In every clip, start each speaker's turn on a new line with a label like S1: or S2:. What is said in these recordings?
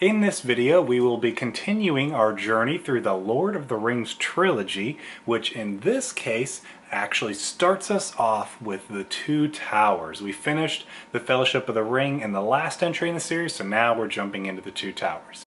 S1: In this video, we will be continuing our journey through the Lord of the Rings trilogy, which in this case actually starts us off with the Two Towers. We finished the Fellowship of the Ring in the last entry in the series, so now we're jumping into the Two Towers.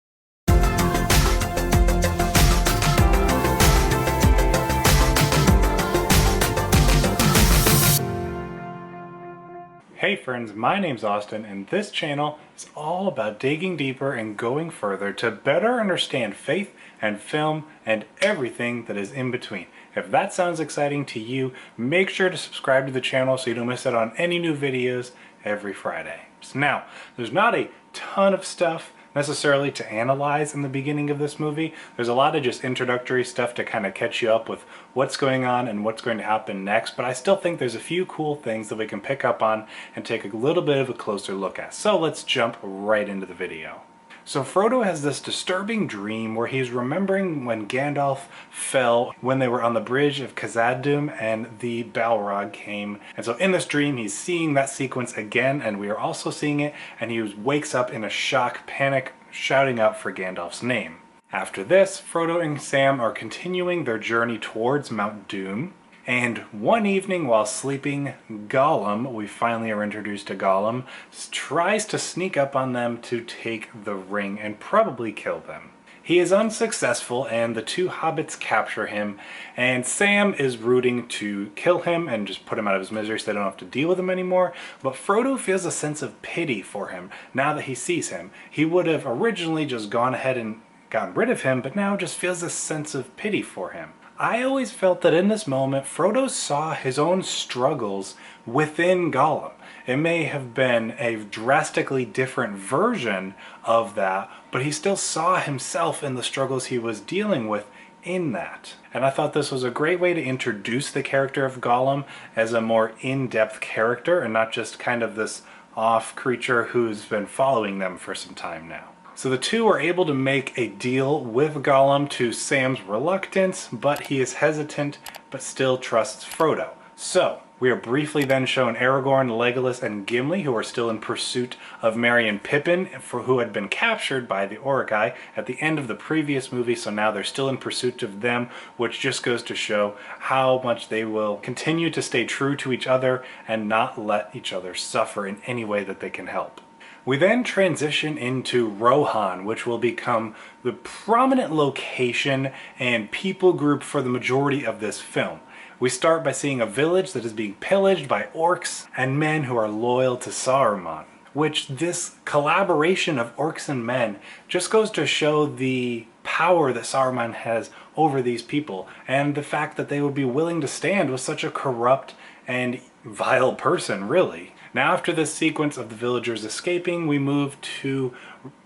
S1: Hey friends, my name's Austin, and this channel is all about digging deeper and going further to better understand faith and film and everything that is in between. If that sounds exciting to you, make sure to subscribe to the channel so you don't miss out on any new videos every Friday. So now, there's not a ton of stuff necessarily to analyze in the beginning of this movie. There's a lot of just introductory stuff to kind of catch you up with what's going on and what's going to happen next, but I still think there's a few cool things that we can pick up on and take a little bit of a closer look at. So let's jump right into the video. So Frodo has this disturbing dream where he's remembering when Gandalf fell when they were on the bridge of Khazad-dûm and the Balrog came. And so in this dream he's seeing that sequence again, and we are also seeing it, and he wakes up in a shock, panic, shouting out for Gandalf's name. After this, Frodo and Sam are continuing their journey towards Mount Doom. And one evening while sleeping, Gollum, we finally are introduced to Gollum, tries to sneak up on them to take the ring and probably kill them. He is unsuccessful and the two hobbits capture him, and Sam is rooting to kill him and just put him out of his misery so they don't have to deal with him anymore. But Frodo feels a sense of pity for him now that he sees him. He would have originally just gone ahead and gotten rid of him, but now just feels a sense of pity for him. I always felt that in this moment, Frodo saw his own struggles within Gollum. It may have been a drastically different version of that, but he still saw himself in the struggles he was dealing with in that. And I thought this was a great way to introduce the character of Gollum as a more in-depth character and not just kind of this off creature who's been following them for some time now. So the two are able to make a deal with Gollum to Sam's reluctance, but he is hesitant but still trusts Frodo. So we are briefly then shown Aragorn, Legolas, and Gimli, who are still in pursuit of Merry and Pippin, who had been captured by the Uruk-hai at the end of the previous movie, so now they're still in pursuit of them, which just goes to show how much they will continue to stay true to each other and not let each other suffer in any way that they can help. We then transition into Rohan, which will become the prominent location and people group for the majority of this film. We start by seeing a village that is being pillaged by orcs and men who are loyal to Saruman, which this collaboration of orcs and men just goes to show the power that Saruman has over these people and the fact that they would be willing to stand with such a corrupt and vile person, really. Now after this sequence of the villagers escaping, we move to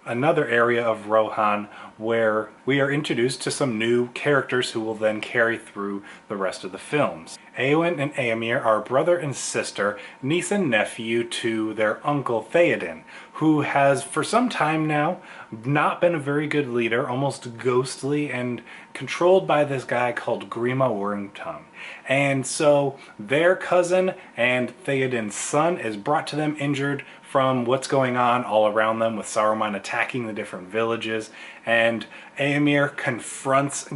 S1: another area of Rohan where we are introduced to some new characters who will then carry through the rest of the films. Éowyn and Éomer are brother and sister, niece and nephew to their uncle Theoden, who has for some time now not been a very good leader, almost ghostly and controlled by this guy called Grima Wormtongue. And so their cousin and Theoden's son is brought to them injured from what's going on all around them with Saruman attacking the different villages, and Éomer confronts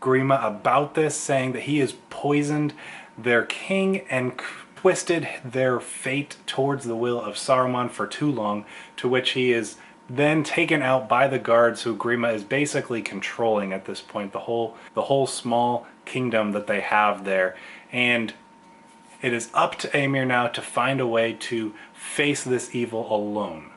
S1: Grima about this, saying that he has poisoned their king and twisted their fate towards the will of Saruman for too long, to which he is then taken out by the guards who Grima is basically controlling at this point, the whole small kingdom that they have there. And it is up to Éomer now to find a way to face this evil alone.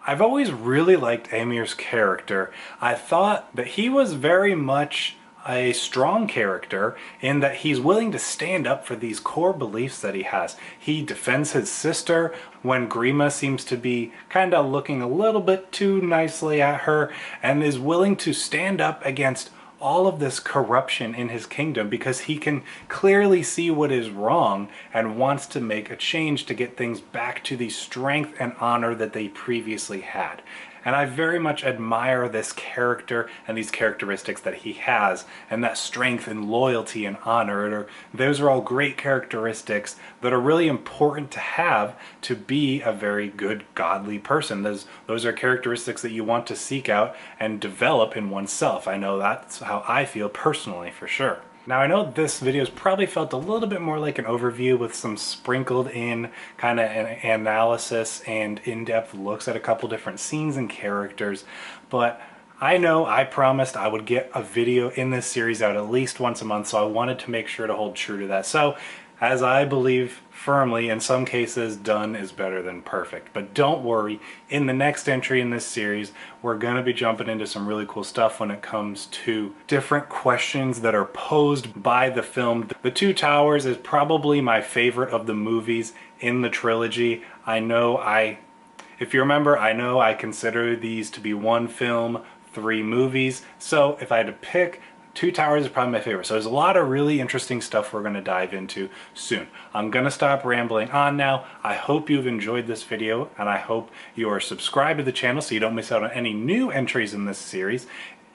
S1: I've always really liked Éomer's character. I thought that he was very much a strong character in that he's willing to stand up for these core beliefs that he has. He defends his sister when Grima seems to be kind of looking a little bit too nicely at her, and is willing to stand up against all of this corruption in his kingdom because he can clearly see what is wrong and wants to make a change to get things back to the strength and honor that they previously had. And I very much admire this character and these characteristics that he has, and that strength and loyalty and honor. Those are all great characteristics that are really important to have to be a very good, godly person. Those are characteristics that you want to seek out and develop in oneself. I know that's how I feel personally, for sure. Now, I know this video's probably felt a little bit more like an overview with some sprinkled in kind of an analysis and in-depth looks at a couple different scenes and characters, but I know I promised I would get a video in this series out at least once a month, so I wanted to make sure to hold true to that. So, as I believe firmly, in some cases, done is better than perfect. But don't worry, in the next entry in this series, we're going to be jumping into some really cool stuff when it comes to different questions that are posed by the film. The Two Towers is probably my favorite of the movies in the trilogy. If you remember, I know I consider these to be one film, 3 movies. So if I had to pick, Two Towers is probably my favorite. So there's a lot of really interesting stuff we're going to dive into soon. I'm going to stop rambling on now. I hope you've enjoyed this video, and I hope you are subscribed to the channel so you don't miss out on any new entries in this series.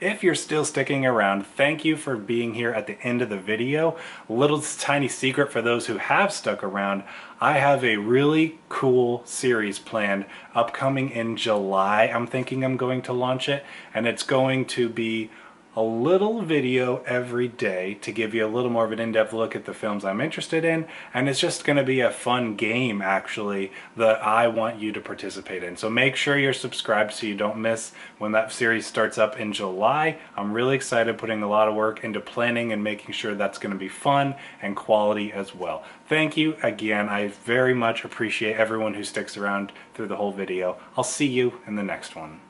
S1: If you're still sticking around, thank you for being here at the end of the video. A little tiny secret for those who have stuck around, I have a really cool series planned upcoming in July. I'm thinking I'm going to launch it, and it's going to be a little video every day to give you a little more of an in-depth look at the films I'm interested in, and it's just going to be a fun game actually that I want you to participate in. So make sure you're subscribed so you don't miss when that series starts up in July. I'm really excited, putting a lot of work into planning and making sure that's going to be fun and quality as well. Thank you again. I very much appreciate everyone who sticks around through the whole video. I'll see you in the next one.